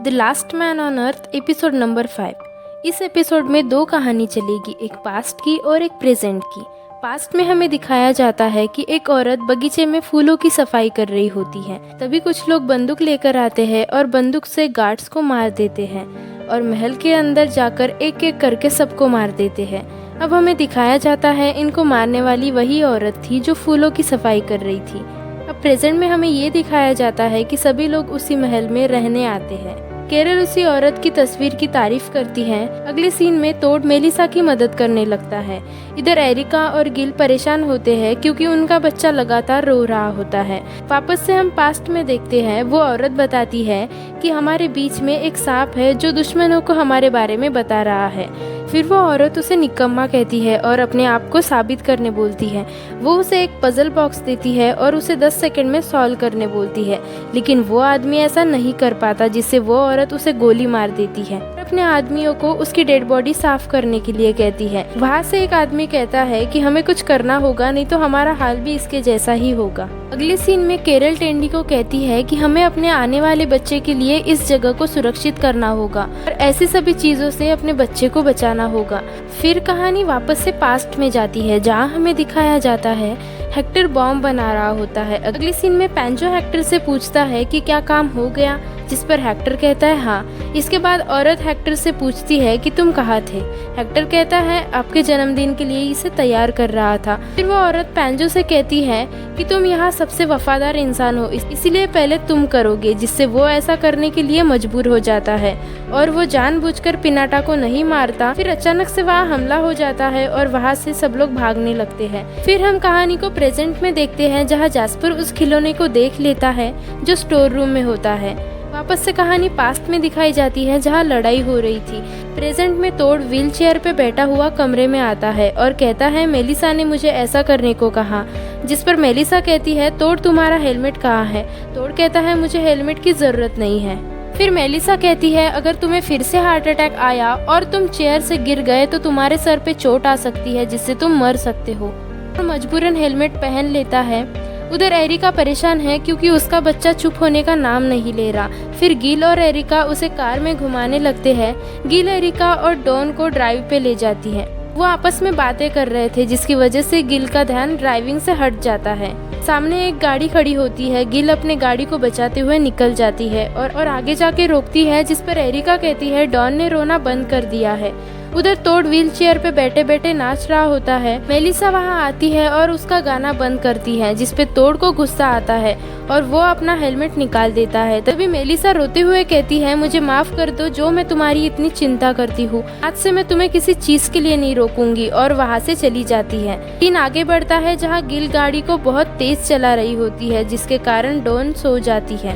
The last man on earth episode number 5। इस episode में दो कहानी चलेगी, एक पास्ट की और एक प्रेजेंट की। पास्ट में हमें दिखाया जाता है कि एक औरत बगीचे में फूलों की सफाई कर रही होती है। तभी कुछ लोग बंदूक लेकर आते हैं और बंदूक से गार्ड्स को मार देते हैं और महल के अंदर जाकर एक एक करके सबको मार देते हैं। अब हमें दिखाया जाता है इनको मारने वाली वही औरत थी जो फूलों की सफाई कर रही थी। अब प्रेजेंट में हमें ये दिखाया जाता है कि सभी लोग उसी महल में रहने आते हैं। कैरल उसी औरत की तस्वीर की तारीफ करती है। अगले सीन में टोड मेलिसा की मदद करने लगता है। इधर एरिका और गिल परेशान होते हैं क्योंकि उनका बच्चा लगातार रो रहा होता है। वापस से हम पास्ट में देखते हैं। वो औरत बताती है कि हमारे बीच में एक सांप है जो दुश्मनों को हमारे बारे में बता रहा है। फिर वो औरत उसे निकम्मा कहती है और अपने आप को साबित करने बोलती है। वो उसे एक पजल बॉक्स देती है और उसे 10 सेकंड में सॉल्व करने बोलती है, लेकिन वो आदमी ऐसा नहीं कर पाता, जिससे वो औरत उसे गोली मार देती है और अपने आदमियों को उसकी डेड बॉडी साफ करने के लिए कहती है। वहाँ से एक आदमी कहता है कि हमें कुछ करना होगा, नहीं तो हमारा हाल भी इसके जैसा ही होगा। अगले सीन में कैरल टेंडी को कहती है कि हमें अपने आने वाले बच्चे के लिए इस जगह को सुरक्षित करना होगा और ऐसी सभी चीजों से अपने बच्चे को बचाना होगा। फिर कहानी वापस से पास्ट में जाती है, जहाँ हमें दिखाया जाता है हेक्टर बॉम्ब बना रहा होता है। अगले सीन में पैंजो हेक्टर से पूछता है कि क्या काम हो गया, जिस पर हेक्टर कहता है हाँ। इसके बाद औरत हेक्टर से पूछती है कि तुम कहाँ थे। हेक्टर कहता है आपके जन्मदिन के लिए इसे तैयार कर रहा था। फिर वो औरत पैंजो से कहती है कि तुम यहाँ सबसे वफादार इंसान हो, इसीलिए पहले तुम करोगे, जिससे वो ऐसा करने के लिए मजबूर हो जाता है और वो जानबूझकर पिनाटा को नहीं मारता। फिर अचानक से वहाँ हमला हो जाता है और वहाँ से सब लोग भागने लगते हैं। फिर हम कहानी को प्रेजेंट में देखते हैं, जहाँ जैस्पर उस खिलौने को देख लेता है जो स्टोर रूम में होता है। वापस से कहानी पास्ट में दिखाई जाती है, जहाँ लड़ाई हो रही थी। प्रेजेंट में टोड व्हील चेयर पे बैठा हुआ कमरे में आता है और कहता है मेलिसा ने मुझे ऐसा करने को कहा, जिस पर मेलिसा कहती है टोड तुम्हारा हेलमेट कहाँ है। टोड कहता है मुझे हेलमेट की जरूरत नहीं है। फिर मेलिसा कहती है अगर तुम्हें फिर से हार्ट अटैक आया और तुम चेयर से गिर गए तो तुम्हारे सर पे चोट आ सकती है, जिससे तुम मर सकते हो। और मजबूरन हेलमेट पहन लेता है। उधर एरिका परेशान है क्योंकि उसका बच्चा चुप होने का नाम नहीं ले रहा। फिर गिल और एरिका उसे कार में घुमाने लगते हैं। गिल एरिका और डॉन को ड्राइव पे ले जाती है। वो आपस में बातें कर रहे थे, जिसकी वजह से गिल का ध्यान ड्राइविंग से हट जाता है। सामने एक गाड़ी खड़ी होती है। गिल अपने गाड़ी को बचाते हुए निकल जाती है और आगे जाके रोकती है, जिस पर एरिका कहती है डॉन ने रोना बंद कर दिया है। उधर टोड व्हील चेयर पे बैठे बैठे नाच रहा होता है। मेलिसा वहाँ आती है और उसका गाना बंद करती है, जिसपे टोड को गुस्सा आता है और वो अपना हेलमेट निकाल देता है। तभी मेलिसा रोते हुए कहती है मुझे माफ कर दो, जो मैं तुम्हारी इतनी चिंता करती हूँ। आज से मैं तुम्हें किसी चीज के लिए नहीं रोकूंगी, और वहाँ से चली जाती है। सीन आगे बढ़ता है, जहाँ गिल गाड़ी को बहुत तेज चला रही होती है, जिसके कारण डॉन सो जाती है।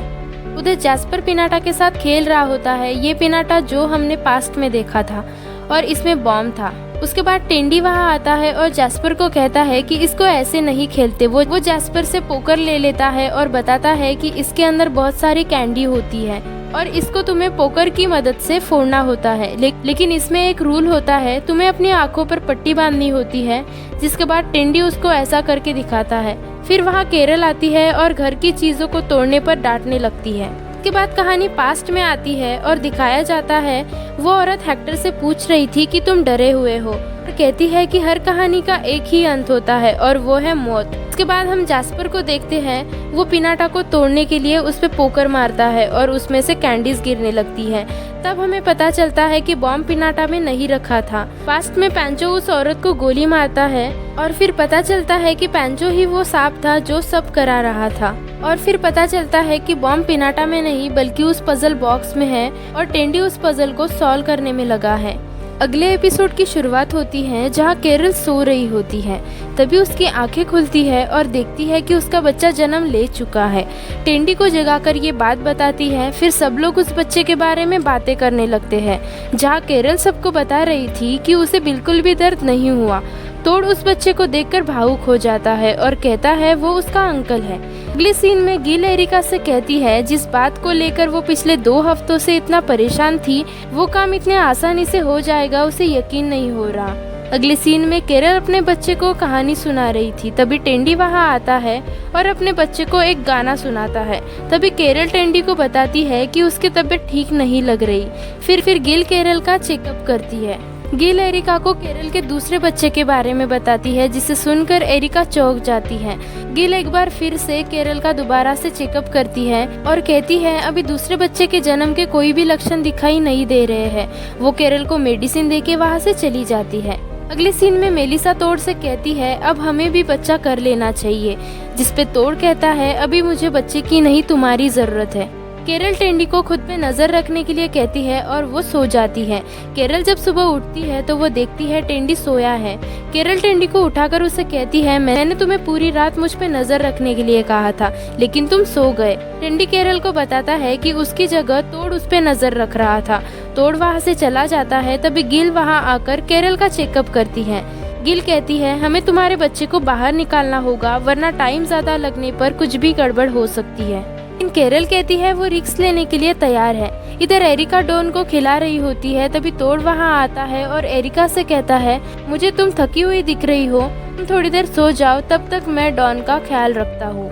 उधर जैस्पर पिनाटा के साथ खेल रहा होता है। ये पिनाटा जो हमने पास्ट में देखा था और इसमें बॉम्ब था। उसके बाद टेंडी वहाँ आता है और जैस्पर को कहता है कि इसको ऐसे नहीं खेलते। वो जैस्पर से पोकर ले लेता है और बताता है कि इसके अंदर बहुत सारी कैंडी होती है और इसको तुम्हें पोकर की मदद से फोड़ना होता है, लेकिन इसमें एक रूल होता है, तुम्हें अपनी आंखों पर पट्टी बांधनी होती है। जिसके बाद टेंडी उसको ऐसा करके दिखाता है। फिर वहाँ केरल आती है और घर की चीजों को तोड़ने पर डांटने लगती है। इसके बाद कहानी पास्ट में आती है और दिखाया जाता है वो औरत हेक्टर से पूछ रही थी कि तुम डरे हुए हो, और कहती है कि हर कहानी का एक ही अंत होता है और वो है मौत। इसके बाद हम जैस्पर को देखते हैं। वो पिनाटा को तोड़ने के लिए उस पे पोकर मारता है और उसमें से कैंडीज गिरने लगती है। तब हमें पता चलता है कि बॉम्ब पिनाटा में नहीं रखा था। पास्ट में पैंचो उस औरत को गोली मारता है और फिर पता चलता है कि पैंचो ही वो सांप था जो सब करा रहा था। और फिर पता चलता है कि बॉम्ब पिनाटा में नहीं बल्कि उस पजल बॉक्स में है और टेंडी उस पजल को सॉल्व करने में लगा है। अगले एपिसोड की शुरुआत होती है, जहाँ कैरल सो रही होती है। तभी उसकी आंखें खुलती है और देखती है कि उसका बच्चा जन्म ले चुका है। टेंडी को जगाकर ये बात बताती है। फिर सब लोग उस बच्चे के बारे में बातें करने लगते हैं, जहाँ कैरल सबको बता रही थी कि उसे बिल्कुल भी दर्द नहीं हुआ। टोड उस बच्चे को देखकर भावुक हो जाता है और कहता है वो उसका अंकल है। अगले सीन में गिल एरिका से कहती है जिस बात को लेकर वो पिछले 2 हफ्तों से इतना परेशान थी, वो काम इतने आसानी से हो जाएगा उसे यकीन नहीं हो रहा। अगले सीन में केरल अपने बच्चे को कहानी सुना रही थी। तभी टेंडी वहां आता है और अपने बच्चे को एक गाना सुनाता है। तभी केरल टेंडी को बताती है कि उसकी तबीयत ठीक नहीं लग रही। फिर गिल केरल का चेकअप करती है। गिल एरिका को केरल के दूसरे बच्चे के बारे में बताती है, जिसे सुनकर एरिका चौंक जाती है। गिल एक बार फिर से केरल का दोबारा से चेकअप करती है और कहती है अभी दूसरे बच्चे के जन्म के कोई भी लक्षण दिखाई नहीं दे रहे हैं। वो केरल को मेडिसिन देके वहाँ से चली जाती है। अगले सीन में मेलिसा तोड़ से कहती है अब हमें भी बच्चा कर लेना चाहिए, जिसपे तोड़ कहता है अभी मुझे बच्चे की नहीं तुम्हारी जरूरत है। केरल टेंडी को खुद पे नजर रखने के लिए कहती है और वो सो जाती है। केरल जब सुबह उठती है तो वो देखती है टेंडी सोया है। केरल टेंडी को उठाकर उसे कहती है मैंने तुम्हें पूरी रात मुझ पे नजर रखने के लिए कहा था, लेकिन तुम सो गए। टेंडी केरल को बताता है कि उसकी जगह तोड़ उस पे नजर रख रहा था। तोड़ वहाँ से चला जाता है। तभी गिल वहाँ आकर केरल का चेकअप करती है। गिल कहती है हमें तुम्हारे बच्चे को बाहर निकालना होगा, वरना टाइम ज्यादा लगने पर कुछ भी गड़बड़ हो सकती है। लेकिन केरल कहती है वो रिस्क लेने के लिए तैयार है। इधर एरिका डॉन को खिला रही होती है। तभी तोड़ वहाँ आता है और एरिका से कहता है मुझे तुम थकी हुई दिख रही हो, तुम थोड़ी देर सो जाओ, तब तक मैं डॉन का ख्याल रखता हूँ।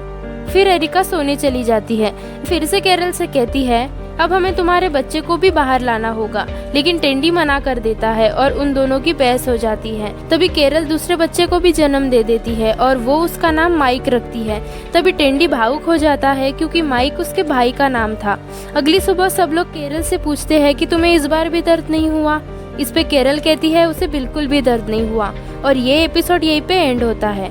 फिर एरिका सोने चली जाती है। फिर से केरल से कहती है अब हमें तुम्हारे बच्चे को भी बाहर लाना होगा, लेकिन टेंडी मना कर देता है और उन दोनों की बहस हो जाती है। तभी केरल दूसरे बच्चे को भी जन्म दे देती है और वो उसका नाम माइक रखती है। तभी टेंडी भावुक हो जाता है क्योंकि माइक उसके भाई का नाम था। अगली सुबह सब लोग केरल से पूछते हैं कि तुम्हें इस बार भी दर्द नहीं हुआ। इस पे केरल कहती है उसे बिल्कुल भी दर्द नहीं हुआ। और ये एपिसोड यहीं पे एंड होता है।